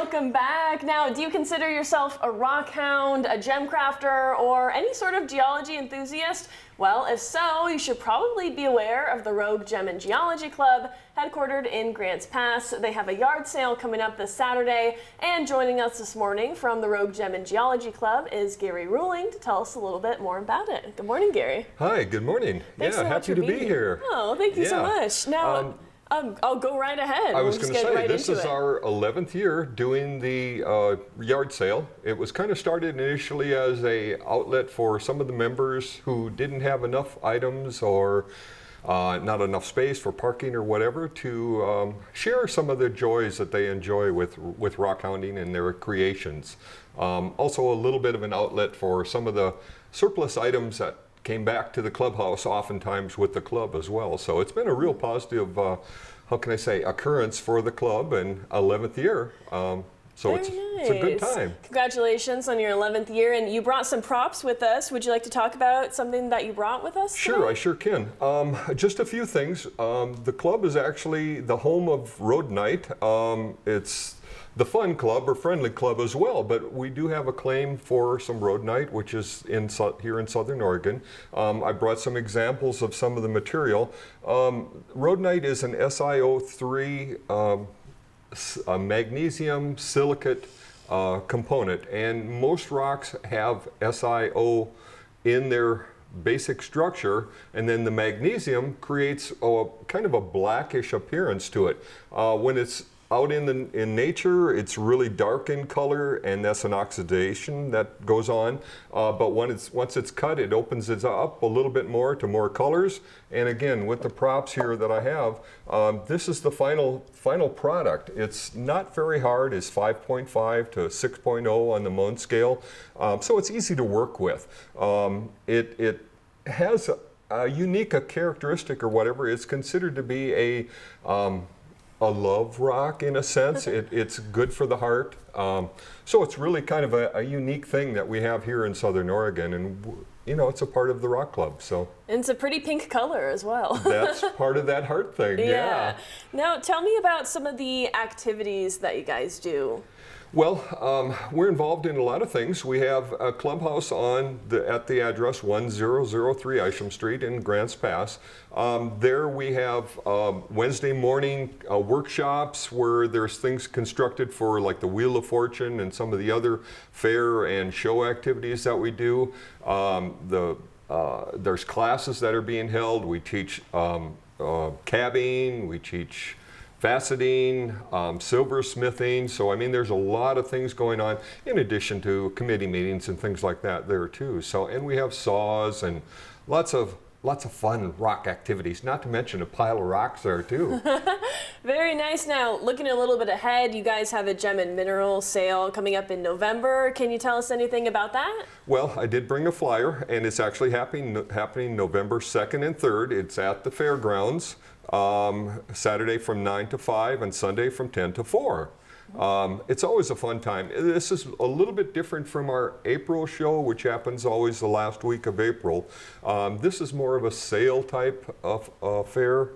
Welcome back. Now, do you consider yourself a rock hound, a gem crafter, or any sort of geology enthusiast? Well, if so, you should probably be aware of the Rogue Gem Geology Club, headquartered in Grants Pass. They have a yard sale coming up this Saturday, and joining us this morning from the Rogue Gem Geology Club is Gary Ruling to tell us a little bit more about it. Good morning, Gary. Hi, good morning. Thanks so much happy for to being be here. Oh, thank you so much. Now, I'll go right ahead. I was going to say, this is our 11th year doing the yard sale. It was kind of started initially as an outlet for some of the members who didn't have enough items or not enough space for parking or whatever to share some of the joys that they enjoy with rock hounding and their creations. Also a little bit of an outlet for some of the surplus items that came back to the clubhouse oftentimes with the club as well. So it's been a real positive, how can I say, occurrence for the club and 11th year. So it's a good time. Congratulations on your 11th year, and you brought some props with us. Would you like to talk about something that you brought with us today? Sure, I sure can. Just a few things. The club is actually the home of Road Night. It's the fun club or friendly club as well, but we do have a claim for some Road Night, which is here in Southern Oregon. I brought some examples of some of the material. Road Night is an SiO3 a magnesium silicate component, and most rocks have SiO in their basic structure, and then the magnesium creates kind of a blackish appearance to it. When it's out in nature, it's really dark in color, and that's an oxidation that goes on. But once it's cut, it opens it up a little bit more to more colors. And again, with the props here that I have, this is the final product. It's not very hard. It's 5.5 to 6.0 on the Mohn scale, so it's easy to work with. It has a unique characteristic or whatever. It's considered to be a love rock in a sense. It's good for the heart. So it's really kind of a unique thing that we have here in Southern Oregon, and you know, it's a part of the Rock Club. So. And it's a pretty pink color as well. That's part of that heart thing, yeah. Now tell me about some of the activities that you guys do. Well, we're involved in a lot of things. We have a clubhouse at the address 1003 Isham Street in Grants Pass. There we have Wednesday morning workshops where there's things constructed for like the Wheel of Fortune and some of the other fair and show activities that we do. There's classes that are being held. We teach cabbing, we teach faceting, silversmithing. So I mean, there's a lot of things going on in addition to committee meetings and things like that there too. So, and we have saws and lots of fun rock activities, not to mention a pile of rocks there too. Very nice. Now, looking a little bit ahead, you guys have a gem and mineral sale coming up in November. Can you tell us anything about that? Well, I did bring a flyer, and it's actually happening November 2nd and 3rd. It's at the fairgrounds, Saturday from 9 to 5 and Sunday from 10 to 4. It's always a fun time. This is a little bit different from our April show, which happens always the last week of April. This is more of a sale type of fair,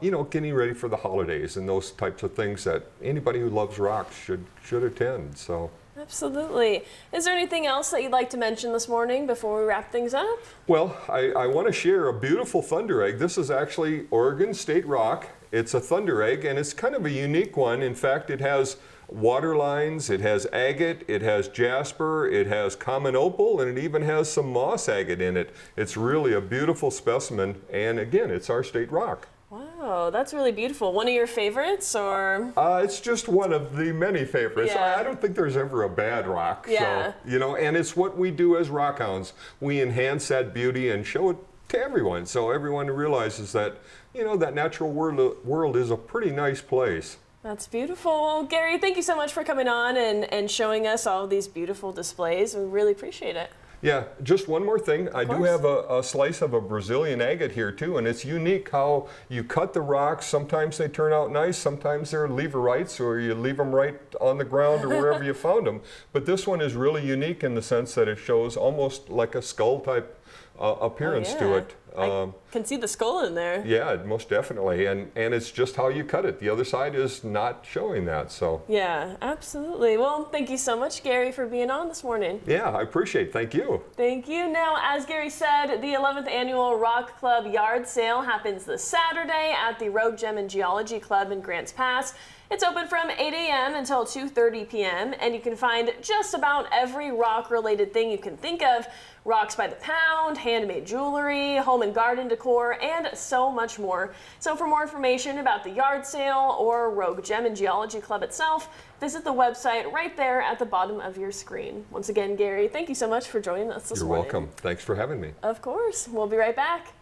you know, getting ready for the holidays and those types of things that anybody who loves rocks should attend. So. Absolutely. Is there anything else that you'd like to mention this morning before we wrap things up? Well, I want to share a beautiful thunder egg. This is actually Oregon State rock. It's a thunder egg, and it's kind of a unique one. In fact, it has water lines, it has agate, it has jasper, it has common opal, and it even has some moss agate in it. It's really a beautiful specimen, and again, it's our state rock. Wow, that's really beautiful. One of your favorites, or? It's just one of the many favorites. Yeah. I don't think there's ever a bad rock. Yeah. So, you know, and it's what we do as rock hounds. We enhance that beauty and show it to everyone, so everyone realizes that, you know, that natural world is a pretty nice place. That's beautiful. Gary, thank you so much for coming on and showing us all of these beautiful displays. We really appreciate it. Yeah, just one more thing. I do have a slice of a Brazilian agate here too, and it's unique how you cut the rocks. Sometimes they turn out nice, sometimes they're leverite, or you leave them right on the ground or wherever you found them. But this one is really unique in the sense that it shows almost like a skull type appearance Oh, to yeah. it. I can see the skull in there. Yeah, most definitely, and it's just how you cut it. The other side is not showing that, so. Yeah, absolutely. Well, thank you so much, Gary, for being on this morning. Yeah, I appreciate it. Thank you. Thank you. Now, as Gary said, the 11th annual Rock Club Yard Sale happens this Saturday at the Rogue Gem Geology Club in Grants Pass. It's open from 8 a.m. until 2:30 p.m. and you can find just about every rock-related thing you can think of. Rocks by the pound, handmade jewelry, home and garden decor, and so much more. So for more information about the yard sale or Rogue Gem Geology Club itself, visit the website right there at the bottom of your screen. Once again, Gary, thank you so much for joining us this You're morning. welcome. Thanks for having me. Of course. We'll be right back.